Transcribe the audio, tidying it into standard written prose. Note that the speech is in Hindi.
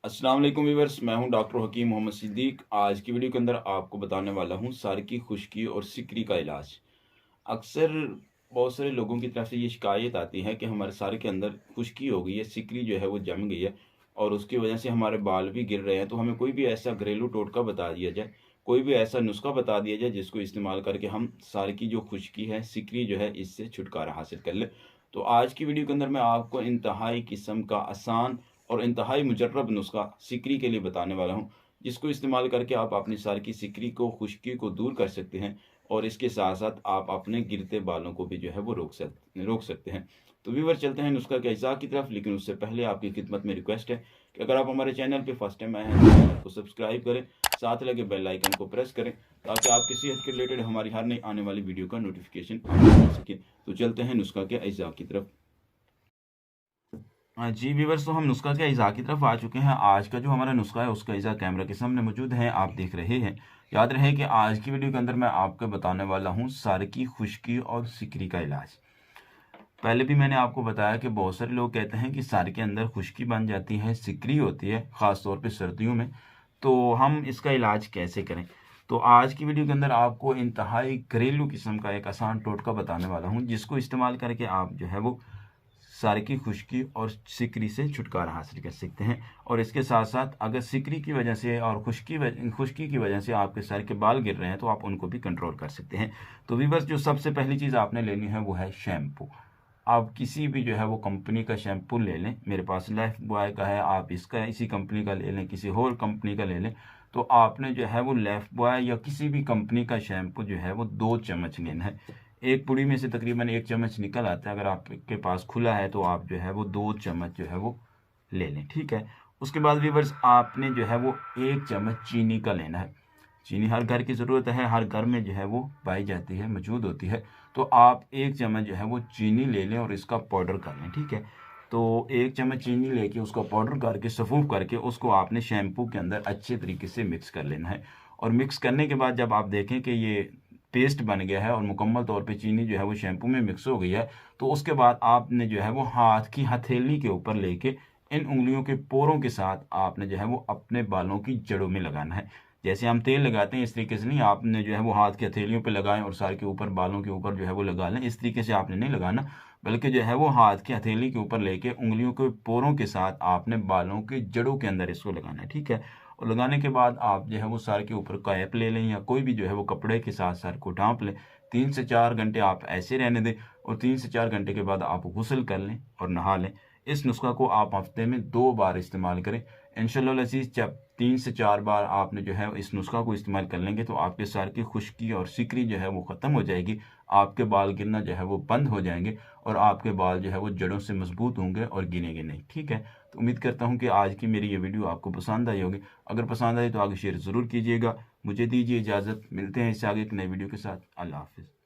अस्सलाम वालेकुम व्यूअर्स, मैं हूं डॉक्टर हकीम मोहम्मद सिद्दीक। आज की वीडियो के अंदर आपको बताने वाला हूं सर की खुश्की और सिकरी का इलाज। अक्सर बहुत सारे लोगों की तरफ से ये शिकायत आती है कि हमारे सर के अंदर खुश्की हो गई है, सिकरी जो है वो जम गई है और उसकी वजह से हमारे बाल भी गिर रहे हैं। तो हमें कोई भी ऐसा घरेलू टोटका बता दिया जाए, कोई भी ऐसा नुस्खा बता दिया जाए जिसको इस्तेमाल करके हम सर की जो खुश्की है, सिकरी जो है, इससे छुटकारा हासिल कर लें। तो आज की वीडियो के अंदर मैं आपको इंतहाई किस्म का आसान और इंतहाई मुजर्रब नुस्खा सिकरी के लिए बताने वाला हूँ, जिसको इस्तेमाल करके आप अपनी सर की सिकरी को, खुश्की को दूर कर सकते हैं और इसके साथ-साथ आप अपने गिरते बालों को भी जो है वो रोक सकते हैं। तो व्यूअर, चलते हैं नुस्खा के अज्जा की तरफ, लेकिन उससे पहले आपकी खिदमत में रिक्वेस्ट है कि अगर आप हमारे चैनल पे फर्स्ट टाइम आए हैं तो चैनल को सब्सक्राइब करें, साथ लगे बेल आइकन को प्रेस करें ताकि आपकी सेहत के रिलेटेड हमारी हर नई आने वाली वीडियो का नोटिफिकेशन आपको मिल सके। तो चलते हैं नुस्खा के अज्जा की तरफ। हाँ जी व्यूअर्स, तो हम नुस्खा के अज्जा की तरफ आ चुके हैं। आज का जो हमारा नुस्खा है उसका अज्जा कैमरा के सामने मौजूद है, आप देख रहे हैं। याद रहे कि आज की वीडियो के अंदर मैं आपको बताने वाला हूँ सर की खुश्की और सिकरी का इलाज। पहले भी मैंने आपको बताया कि बहुत सारे लोग कहते हैं कि सर के अंदर खुश्की बन जाती है, सिकरी होती है, ख़ास तौर पे सर्दियों में। तो हम इसका इलाज कैसे करें? तो आज की वीडियो के अंदर आपको इंतहाई घरेलू किस्म का एक आसान टोटका बताने वाला हूँ, जिसको इस्तेमाल करके आप जो है वो सर की खुश्की और सिकरी से छुटकारा हासिल कर सकते हैं। और इसके साथ साथ अगर सिकरी की वजह से और खुश्की की वजह से आपके सर के बाल गिर रहे हैं तो आप उनको भी कंट्रोल कर सकते हैं। तो व्यूअर्स, जो सबसे पहली चीज़ आपने लेनी है वो है शैम्पू। आप किसी भी जो है वो कंपनी का शैम्पू ले लें। मेरे पास लाइफ बॉय का है, आप इसका इसी कंपनी का ले लें, किसी और कंपनी का ले लें। तो आपने जो है वो लाइफ बॉय या किसी भी कंपनी का शैम्पू जो है वो 2 चम्मच लेना है। एक पुड़ी में से तकरीबन 1 चम्मच निकल आता है। अगर आपके पास खुला है तो आप जो है वो 2 चम्मच जो है वो ले लें, ठीक है। उसके बाद व्यूअर्स, आपने जो है वो 1 चम्मच चीनी का लेना है। चीनी हर घर की ज़रूरत है, हर घर में जो है वो पाई जाती है, मौजूद होती है। तो आप 1 चम्मच जो है वो चीनी ले लें और इसका पाउडर कर लें, ठीक है। तो 1 चम्मच चीनी लेके उसका पाउडर करके सफ़ूफ़ करके उसको आपने शैम्पू के अंदर अच्छे तरीके से मिक्स कर लेना है। और मिक्स करने के बाद जब आप देखें कि ये पेस्ट बन गया है और मुकम्मल तौर पे चीनी जो है वो शैम्पू में मिक्स हो गई है, तो उसके बाद आपने जो है वो हाथ की हथेली के ऊपर लेके इन उंगलियों के पोरों के साथ आपने जो है वो अपने बालों की जड़ों में लगाना है। जैसे हम तेल लगाते हैं इस तरीके से नहीं, आपने जो है वो हाथ की हथेलियों पे लगाएं और सर के ऊपर, बालों के ऊपर जो है वो लगा लें। इस तरीके से आपने नहीं लगाना, बल्कि जो है वो हाथ की हथेली के ऊपर लेके उंगलियों के पोरों के साथ आपने बालों की जड़ों के अंदर इसको लगाना है, ठीक है। और लगाने के बाद आप जो है वो सर के ऊपर कैप ले लें या कोई भी जो है वो कपड़े के साथ सर को ढांप लें। 3 से 4 घंटे आप ऐसे रहने दें और 3 से 4 घंटे के बाद आप गुस्ल कर लें और नहा लें। इस नुस्खा को आप हफ्ते में 2 बार इस्तेमाल करें। इंशाअल्लाह अज़ीज़, जब 3 से 4 बार आपने जो है इस नुस्खा को इस्तेमाल कर लेंगे तो आपके सर की खुश्की और सिकरी जो है वो ख़त्म हो जाएगी। आपके बाल गिरना जो है वो बंद हो जाएंगे और आपके बाल जो है वो जड़ों से मजबूत होंगे और गिरेंगे नहीं, ठीक है। तो उम्मीद करता हूँ कि आज की मेरी ये वीडियो आपको पसंद आई होगी। अगर पसंद आई तो आगे शेयर ज़रूर कीजिएगा। मुझे दीजिए इजाज़त, मिलते हैं इससे आगे एक नई वीडियो के साथ। अल्लाह हाफ़िज़।